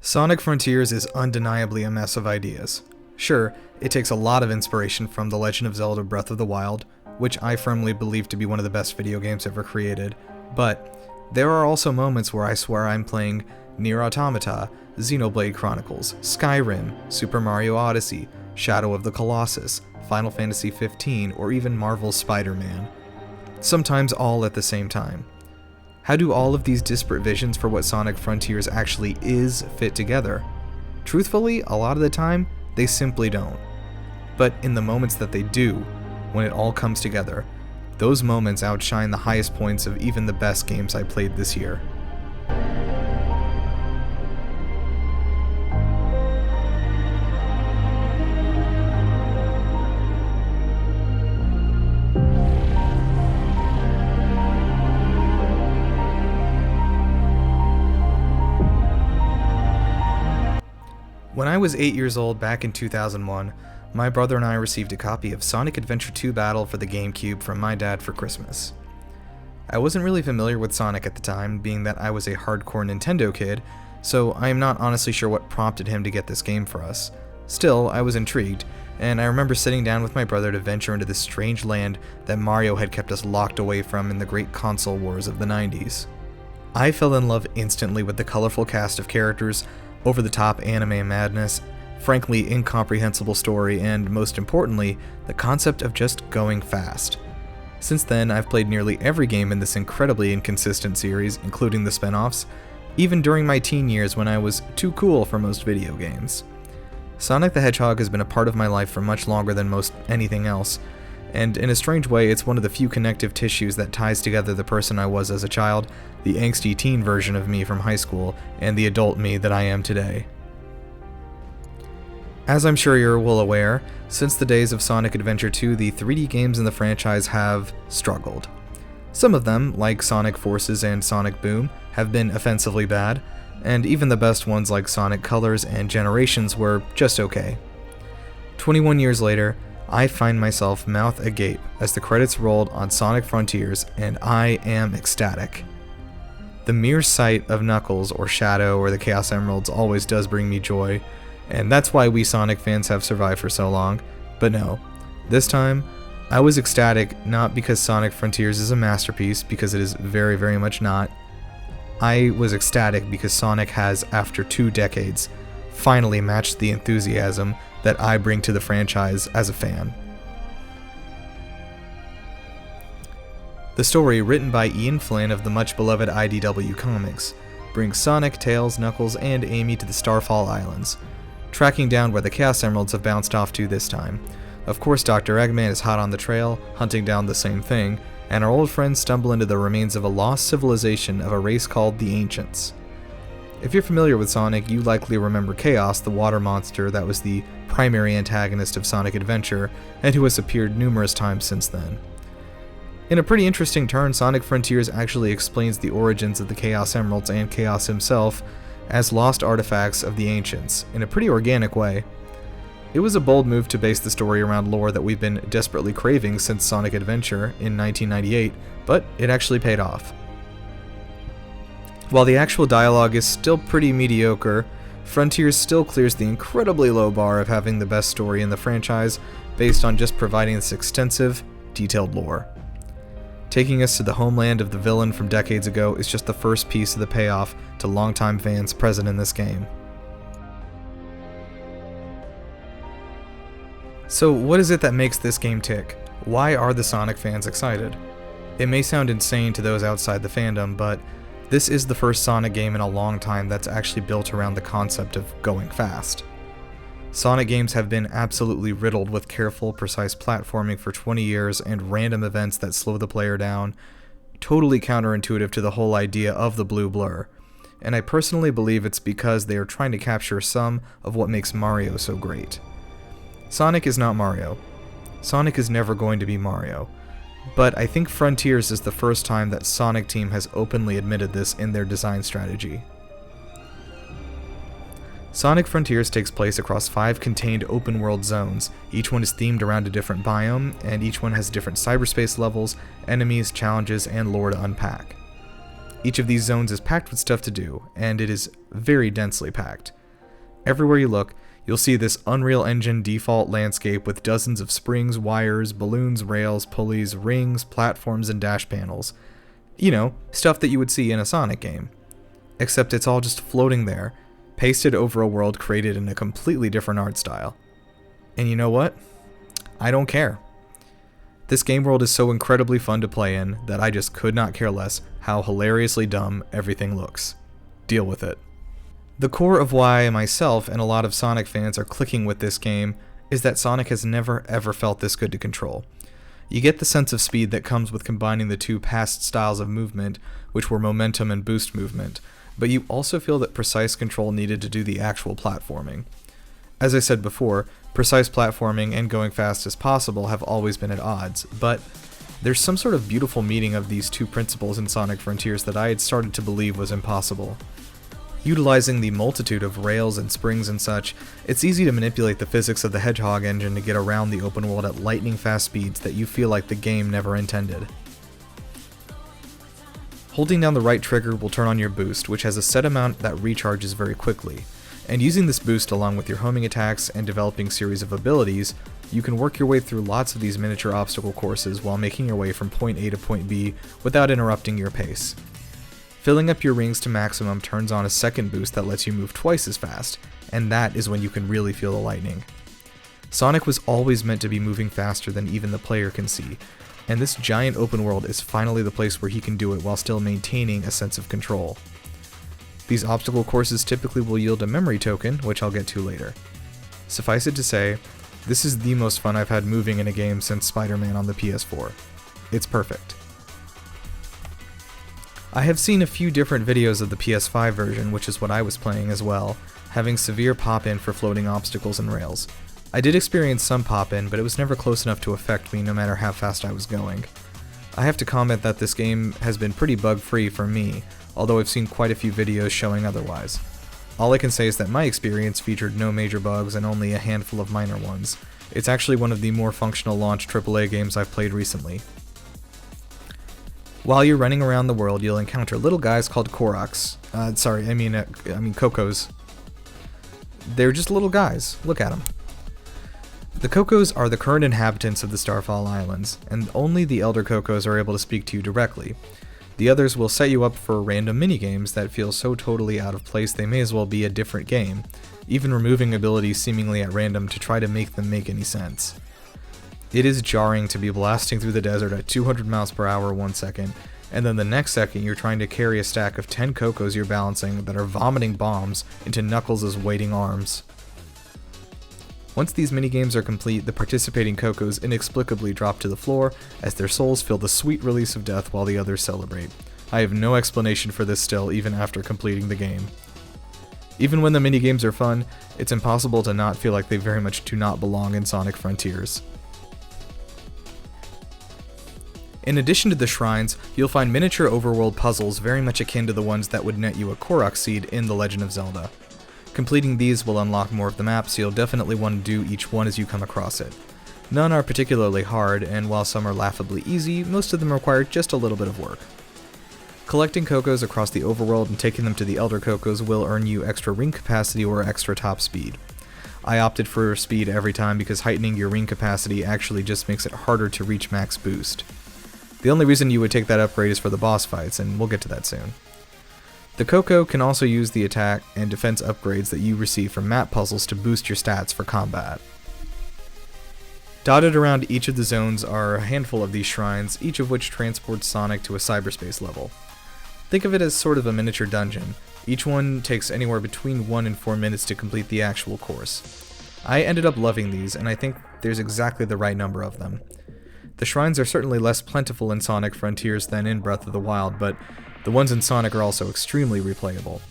Sonic Frontiers is undeniably a mess of ideas. Sure, it takes a lot of inspiration from The Legend of Zelda Breath of the Wild, which I firmly believe to be one of the best video games ever created, but there are also moments where I swear I'm playing Nier Automata, Xenoblade Chronicles, Skyrim, Super Mario Odyssey, Shadow of the Colossus, Final Fantasy XV, or even Marvel's Spider-Man. Sometimes all at the same time. How do all of these disparate visions for what Sonic Frontiers actually is fit together? Truthfully, a lot of the time, they simply don't. But in the moments that they do, when it all comes together, those moments outshine the highest points of even the best games I played this year. When I was 8 years old back in 2001, my brother and I received a copy of Sonic Adventure 2 Battle for the GameCube from my dad for Christmas. I wasn't really familiar with Sonic at the time, being that I was a hardcore Nintendo kid, so I am not honestly sure what prompted him to get this game for us. Still, I was intrigued, and I remember sitting down with my brother to venture into this strange land that Mario had kept us locked away from in the great console wars of the 90s. I fell in love instantly with the colorful cast of characters, over-the-top anime madness, frankly incomprehensible story, and most importantly, the concept of just going fast. Since then, I've played nearly every game in this incredibly inconsistent series, including the spin-offs, even during my teen years when I was too cool for most video games. Sonic the Hedgehog has been a part of my life for much longer than most anything else, and in a strange way, it's one of the few connective tissues that ties together the person I was as a child, the angsty teen version of me from high school, and the adult me that I am today. As I'm sure you're well aware, since the days of Sonic Adventure 2, the 3D games in the franchise have struggled. Some of them, like Sonic Forces and Sonic Boom, have been offensively bad, and even the best ones like Sonic Colors and Generations were just okay. 21 years later, I find myself mouth agape as the credits rolled on Sonic Frontiers, and I am ecstatic. The mere sight of Knuckles or Shadow or the Chaos Emeralds always does bring me joy, and that's why we Sonic fans have survived for so long. But no, this time, I was ecstatic not because Sonic Frontiers is a masterpiece, because it is very, very much not. I was ecstatic because Sonic has, after 2 decades, finally matched the enthusiasm that I bring to the franchise as a fan. The story, written by Ian Flynn of the much-beloved IDW Comics, brings Sonic, Tails, Knuckles, and Amy to the Starfall Islands, tracking down where the Chaos Emeralds have bounced off to this time. Of course, Dr. Eggman is hot on the trail, hunting down the same thing, and our old friends stumble into the remains of a lost civilization of a race called the Ancients. If you're familiar with Sonic, you likely remember Chaos, the water monster that was the primary antagonist of Sonic Adventure, and who has appeared numerous times since then. In a pretty interesting turn, Sonic Frontiers actually explains the origins of the Chaos Emeralds and Chaos himself as lost artifacts of the Ancients, in a pretty organic way. It was a bold move to base the story around lore that we've been desperately craving since Sonic Adventure in 1998, but it actually paid off. While the actual dialogue is still pretty mediocre, Frontiers still clears the incredibly low bar of having the best story in the franchise based on just providing this extensive, detailed lore. Taking us to the homeland of the villain from decades ago is just the first piece of the payoff to longtime fans present in this game. So what is it that makes this game tick? Why are the Sonic fans excited? It may sound insane to those outside the fandom, but this is the first Sonic game in a long time that's actually built around the concept of going fast. Sonic games have been absolutely riddled with careful, precise platforming for 20 years and random events that slow the player down, totally counterintuitive to the whole idea of the blue blur. And I personally believe it's because they are trying to capture some of what makes Mario so great. Sonic is not Mario. Sonic is never going to be Mario. But I think Frontiers is the first time that Sonic Team has openly admitted this in their design strategy. Sonic Frontiers takes place across 5 contained open-world zones. Each one is themed around a different biome, and each one has different cyberspace levels, enemies, challenges, and lore to unpack. Each of these zones is packed with stuff to do, and it is very densely packed. Everywhere you look, you'll see this Unreal Engine default landscape with dozens of springs, wires, balloons, rails, pulleys, rings, platforms, and dash panels. You know, stuff that you would see in a Sonic game. Except it's all just floating there, pasted over a world created in a completely different art style. And you know what? I don't care. This game world is so incredibly fun to play in that I just could not care less how hilariously dumb everything looks. Deal with it. The core of why myself and a lot of Sonic fans are clicking with this game is that Sonic has never ever felt this good to control. You get the sense of speed that comes with combining the two past styles of movement, which were momentum and boost movement, but you also feel that precise control needed to do the actual platforming. As I said before, precise platforming and going fast as possible have always been at odds, but there's some sort of beautiful meeting of these two principles in Sonic Frontiers that I had started to believe was impossible. Utilizing the multitude of rails and springs and such, it's easy to manipulate the physics of the Hedgehog engine to get around the open world at lightning-fast speeds that you feel like the game never intended. Holding down the right trigger will turn on your boost, which has a set amount that recharges very quickly, and using this boost along with your homing attacks and developing series of abilities, you can work your way through lots of these miniature obstacle courses while making your way from point A to point B without interrupting your pace. Filling up your rings to maximum turns on a second boost that lets you move twice as fast, and that is when you can really feel the lightning. Sonic was always meant to be moving faster than even the player can see, and this giant open world is finally the place where he can do it while still maintaining a sense of control. These obstacle courses typically will yield a memory token, which I'll get to later. Suffice it to say, this is the most fun I've had moving in a game since Spider-Man on the PS4. It's perfect. I have seen a few different videos of the PS5 version, which is what I was playing as well, having severe pop-in for floating obstacles and rails. I did experience some pop-in, but it was never close enough to affect me no matter how fast I was going. I have to comment that this game has been pretty bug-free for me, although I've seen quite a few videos showing otherwise. All I can say is that my experience featured no major bugs and only a handful of minor ones. It's actually one of the more functional launch AAA games I've played recently. While you're running around the world, you'll encounter little guys called Koroks. Kocos. They're just little guys. Look at them. The Kocos are the current inhabitants of the Starfall Islands, and only the Elder Kocos are able to speak to you directly. The others will set you up for random minigames that feel so totally out of place they may as well be a different game, even removing abilities seemingly at random to try to make them make any sense. It is jarring to be blasting through the desert at 200 miles per hour 1 second, and then the next second you're trying to carry a stack of 10 Kocos you're balancing that are vomiting bombs into Knuckles' waiting arms. Once these minigames are complete, the participating Kocos inexplicably drop to the floor as their souls feel the sweet release of death while the others celebrate. I have no explanation for this still, even after completing the game. Even when the minigames are fun, it's impossible to not feel like they very much do not belong in Sonic Frontiers. In addition to the shrines, you'll find miniature overworld puzzles very much akin to the ones that would net you a Korok seed in The Legend of Zelda. Completing these will unlock more of the map, so you'll definitely want to do each one as you come across it. None are particularly hard, and while some are laughably easy, most of them require just a little bit of work. Collecting Kocos across the overworld and taking them to the Elder Kocos will earn you extra ring capacity or extra top speed. I opted for speed every time because heightening your ring capacity actually just makes it harder to reach max boost. The only reason you would take that upgrade is for the boss fights, and we'll get to that soon. The Koco can also use the attack and defense upgrades that you receive from map puzzles to boost your stats for combat. Dotted around each of the zones are a handful of these shrines, each of which transports Sonic to a cyberspace level. Think of it as sort of a miniature dungeon. Each one takes anywhere between 1 and 4 minutes to complete the actual course. I ended up loving these, and I think there's exactly the right number of them. The shrines are certainly less plentiful in Sonic Frontiers than in Breath of the Wild, but the ones in Sonic are also extremely replayable.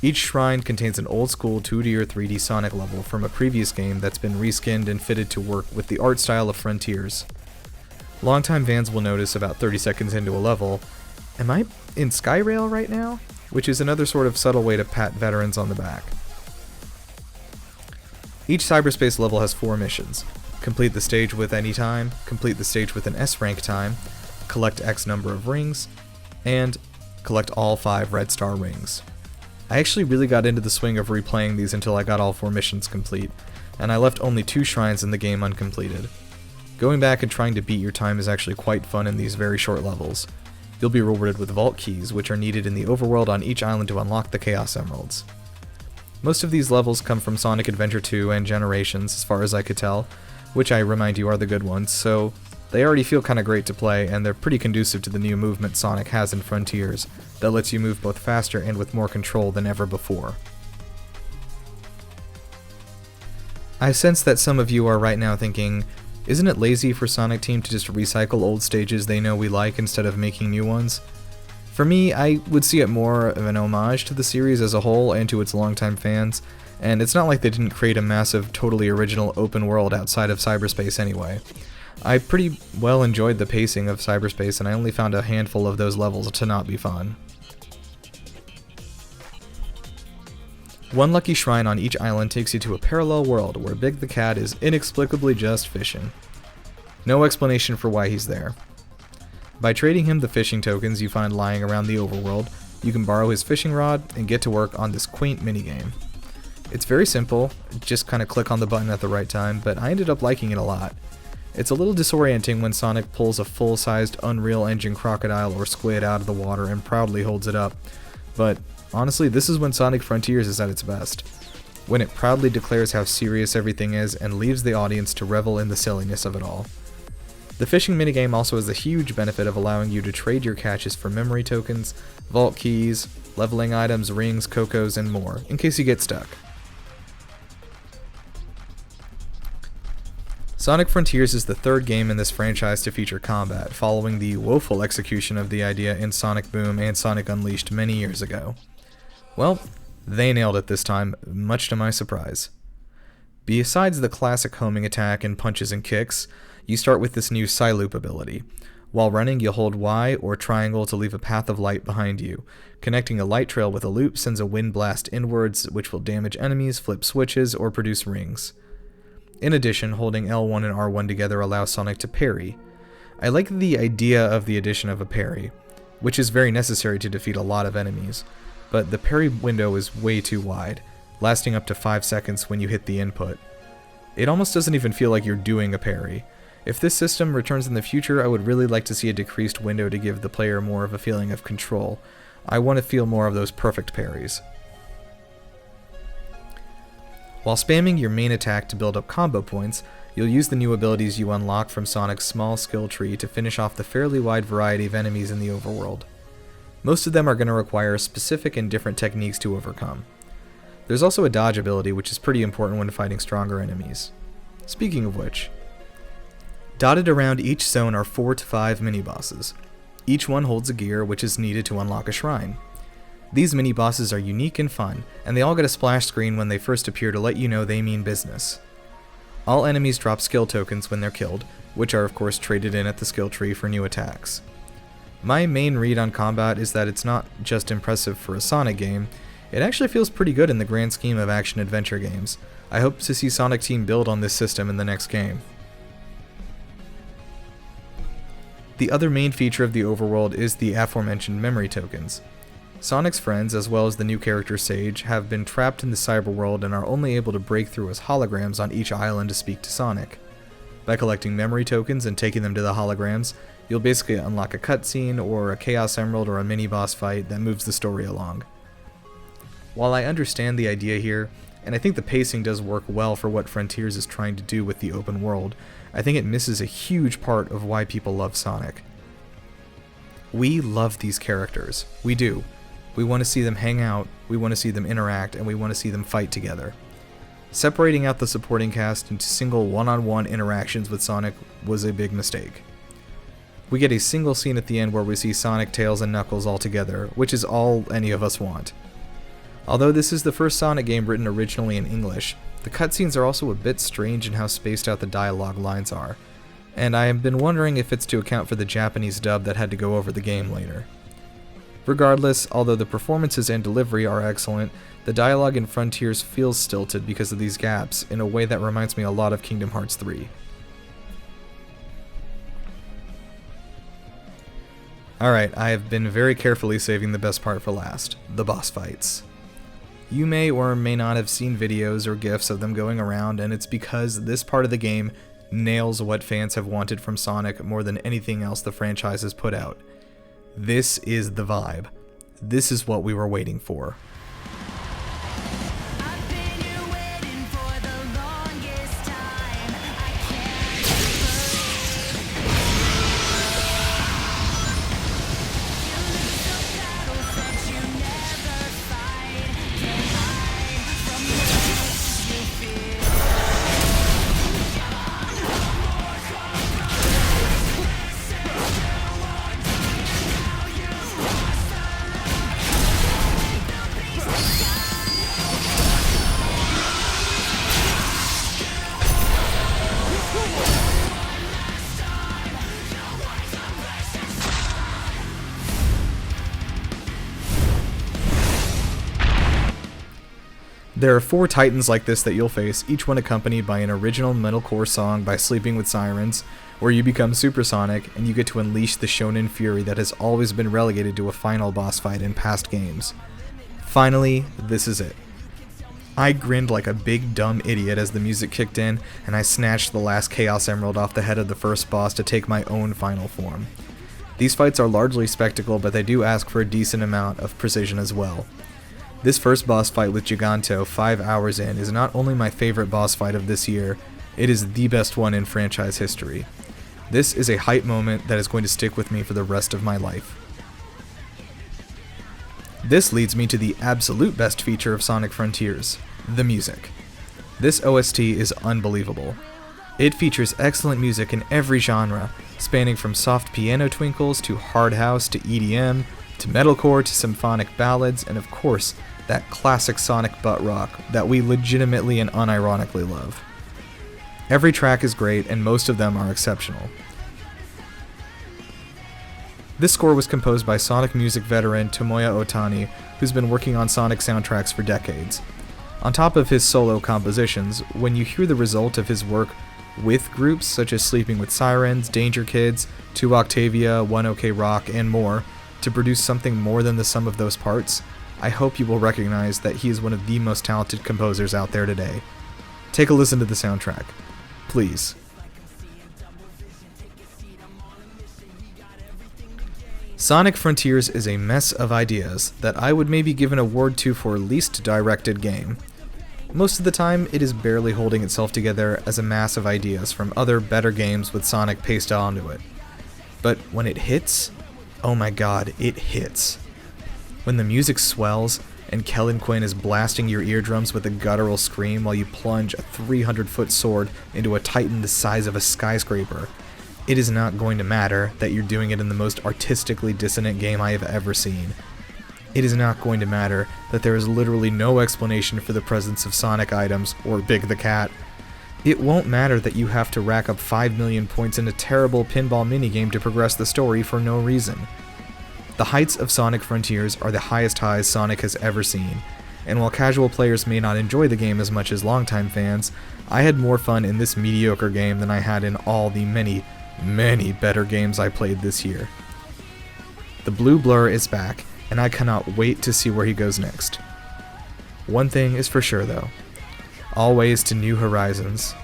Each shrine contains an old-school 2D or 3D Sonic level from a previous game that's been reskinned and fitted to work with the art style of Frontiers. Longtime fans will notice about 30 seconds into a level, "Am I in Skyrail right now?" which is another sort of subtle way to pat veterans on the back. Each cyberspace level has 4 missions. Complete the stage with any time, complete the stage with an S rank time, collect X number of rings, and collect all 5 red star rings. I actually really got into the swing of replaying these until I got all 4 missions complete, and I left only 2 shrines in the game uncompleted. Going back and trying to beat your time is actually quite fun in these very short levels. You'll be rewarded with vault keys, which are needed in the overworld on each island to unlock the Chaos Emeralds. Most of these levels come from Sonic Adventure 2 and Generations, as far as I could tell, which I remind you are the good ones, so they already feel kinda great to play, and they're pretty conducive to the new movement Sonic has in Frontiers that lets you move both faster and with more control than ever before. I sense that some of you are right now thinking, isn't it lazy for Sonic Team to just recycle old stages they know we like instead of making new ones? For me, I would see it more of an homage to the series as a whole and to its longtime fans, and it's not like they didn't create a massive, totally original open world outside of cyberspace anyway. I pretty well enjoyed the pacing of cyberspace, and I only found a handful of those levels to not be fun. One lucky shrine on each island takes you to a parallel world where Big the Cat is inexplicably just fishing. No explanation for why he's there. By trading him the fishing tokens you find lying around the overworld, you can borrow his fishing rod and get to work on this quaint minigame. It's very simple, just kinda click on the button at the right time, but I ended up liking it a lot. It's a little disorienting when Sonic pulls a full-sized Unreal Engine crocodile or squid out of the water and proudly holds it up, but honestly, this is when Sonic Frontiers is at its best. When it proudly declares how serious everything is and leaves the audience to revel in the silliness of it all. The fishing minigame also has the huge benefit of allowing you to trade your catches for memory tokens, vault keys, leveling items, rings, cocos, and more, in case you get stuck. Sonic Frontiers is the 3rd game in this franchise to feature combat, following the woeful execution of the idea in Sonic Boom and Sonic Unleashed many years ago. Well, they nailed it this time, much to my surprise. Besides the classic homing attack and punches and kicks, you start with this new Psyloop ability. While running, you'll hold Y or triangle to leave a path of light behind you. Connecting a light trail with a loop sends a wind blast inwards, which will damage enemies, flip switches, or produce rings. In addition, holding L1 and R1 together allows Sonic to parry. I like the idea of the addition of a parry, which is very necessary to defeat a lot of enemies, but the parry window is way too wide, lasting up to 5 seconds when you hit the input. It almost doesn't even feel like you're doing a parry. If this system returns in the future, I would really like to see a decreased window to give the player more of a feeling of control. I want to feel more of those perfect parries. While spamming your main attack to build up combo points, you'll use the new abilities you unlock from Sonic's small skill tree to finish off the fairly wide variety of enemies in the overworld. Most of them are going to require specific and different techniques to overcome. There's also a dodge ability, which is pretty important when fighting stronger enemies. Speaking of which, dotted around each zone are 4 to 5 mini-bosses. Each one holds a gear which is needed to unlock a shrine. These mini-bosses are unique and fun, and they all get a splash screen when they first appear to let you know they mean business. All enemies drop skill tokens when they're killed, which are of course traded in at the skill tree for new attacks. My main read on combat is that it's not just impressive for a Sonic game, it actually feels pretty good in the grand scheme of action-adventure games. I hope to see Sonic Team build on this system in the next game. The other main feature of the overworld is the aforementioned memory tokens. Sonic's friends, as well as the new character Sage, have been trapped in the cyberworld and are only able to break through as holograms on each island to speak to Sonic. By collecting memory tokens and taking them to the holograms, you'll basically unlock a cutscene or a Chaos Emerald or a mini-boss fight that moves the story along. While I understand the idea here, and I think the pacing does work well for what Frontiers is trying to do with the open world, I think it misses a huge part of why people love Sonic. We love these characters. We do. We want to see them hang out, we want to see them interact, and we want to see them fight together. Separating out the supporting cast into single one-on-one interactions with Sonic was a big mistake. We get a single scene at the end where we see Sonic, Tails, and Knuckles all together, which is all any of us want. Although this is the first Sonic game written originally in English, the cutscenes are also a bit strange in how spaced out the dialogue lines are, and I have been wondering if it's to account for the Japanese dub that had to go over the game later. Regardless, although the performances and delivery are excellent, the dialogue in Frontiers feels stilted because of these gaps in a way that reminds me a lot of Kingdom Hearts 3. Alright, I have been very carefully saving the best part for last, the boss fights. You may or may not have seen videos or GIFs of them going around, and it's because this part of the game nails what fans have wanted from Sonic more than anything else the franchise has put out. This is the vibe. This is what we were waiting for. There are 4 titans like this that you'll face, each one accompanied by an original metalcore song by Sleeping with Sirens, where you become Super Sonic and you get to unleash the shonen fury that has always been relegated to a final boss fight in past games. Finally, this is it. I grinned like a big dumb idiot as the music kicked in, and I snatched the last Chaos Emerald off the head of the first boss to take my own final form. These fights are largely spectacle, but they do ask for a decent amount of precision as well. This first boss fight with Giganto 5 hours in is not only my favorite boss fight of this year, it is the best one in franchise history. This is a hype moment that is going to stick with me for the rest of my life. This leads me to the absolute best feature of Sonic Frontiers, the music. This OST is unbelievable. It features excellent music in every genre, spanning from soft piano twinkles to hard house to EDM, to metalcore to symphonic ballads, and of course, that classic Sonic butt rock that we legitimately and unironically love. Every track is great, and most of them are exceptional. This score was composed by Sonic music veteran Tomoya Otani, who's been working on Sonic soundtracks for decades. On top of his solo compositions, when you hear the result of his work with groups such as Sleeping with Sirens, Danger Kids, 2 Octavia, 1 OK Rock, and more, to produce something more than the sum of those parts, I hope you will recognize that he is one of the most talented composers out there today. Take a listen to the soundtrack. Please. Sonic Frontiers is a mess of ideas that I would maybe give an award to for least directed game. Most of the time, it is barely holding itself together as a mass of ideas from other better games with Sonic pasted onto it. But when it hits, oh my god, it hits. When the music swells, and Kellen Quinn is blasting your eardrums with a guttural scream while you plunge a 300-foot sword into a titan the size of a skyscraper, it is not going to matter that you're doing it in the most artistically dissonant game I have ever seen. It is not going to matter that there is literally no explanation for the presence of Sonic items or Big the Cat. It won't matter that you have to rack up 5 million points in a terrible pinball minigame to progress the story for no reason. The heights of Sonic Frontiers are the highest highs Sonic has ever seen, and while casual players may not enjoy the game as much as longtime fans, I had more fun in this mediocre game than I had in all the many, many better games I played this year. The blue blur is back, and I cannot wait to see where he goes next. One thing is for sure though, always to new horizons.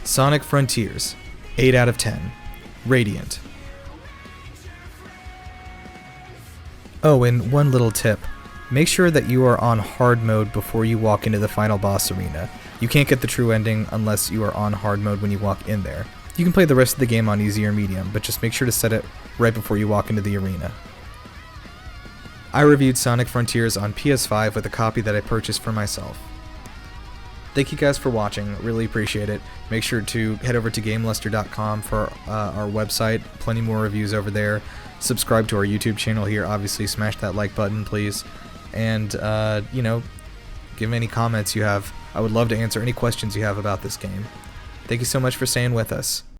Sonic Frontiers, 8 out of 10, Radiant. Oh, and one little tip. Make sure that you are on hard mode before you walk into the final boss arena. You can't get the true ending unless you are on hard mode when you walk in there. You can play the rest of the game on easy or medium, but just make sure to set it right before you walk into the arena. I reviewed Sonic Frontiers on PS5 with a copy that I purchased for myself. Thank you guys for watching, really appreciate it. Make sure to head over to GameLuster.com for our website, plenty more reviews over there. Subscribe to our YouTube channel here, obviously smash that like button please, and give any comments you have. I would love to answer any questions you have about this game. Thank you so much for staying with us.